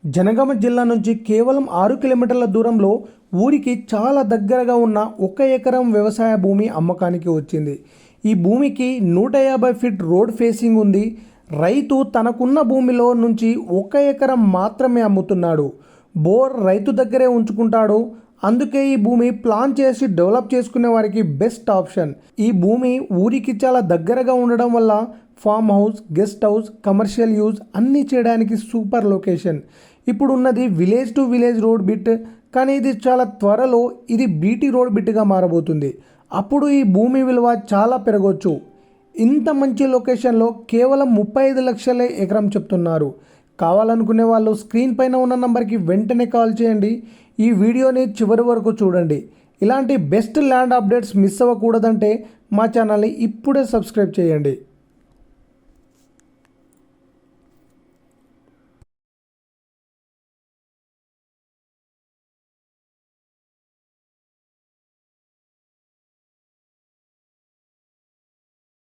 జనగామ జిల్లా నుంచి కేవలం 6 కిలోమీటర్ల దూరంలో ఊరికి చాలా దగ్గరగా ఉన్న 1 ఎకరం వ్యవసాయ భూమి అమ్మకానికి వచ్చింది. ఈ భూమికి 150 ఫీట్ రోడ్ ఫేసింగ్ ఉంది. రైతు తనకున్న భూమిలో నుంచి 1 ఎకరం మాత్రమే అమ్ముతున్నాడు. బోర్ రైతు దగ్గరే ఉంచుకుంటాడు. అందుకే ఈ భూమి ప్లాన్ చేసి డెవలప్ చేసుకునే వారికి బెస్ట్ ఆప్షన్. ఈ భూమి ఊరికి చాలా దగ్గరగా ఉండడం వల్ల farm house, guest house, commercial use అన్నీ చేయడానికి సూపర్ లొకేషన్. ఇప్పుడు ఉన్నది village to village road bit, కానీ ఇది చాలా త్వరలో ఇది బీటీ రోడ్ బిట్గా మారబోతుంది. అప్పుడు ఈ భూమి విలువ చాలా పెరగవచ్చు. ఇంత మంచి లొకేషన్లో కేవలం 35 లక్షలే ఎకరం చెప్తున్నారు. కావాలనుకునే వాళ్ళు స్క్రీన్ పైన ఉన్న నంబర్కి వెంటనే కాల్ చేయండి. ఈ వీడియోని చివరి వరకు చూడండి. ఇలాంటి బెస్ట్ ల్యాండ్ అప్డేట్స్ మిస్ అవ్వకూడదంటే మా ఛానల్ని ఇప్పుడే సబ్స్క్రైబ్ చేయండి.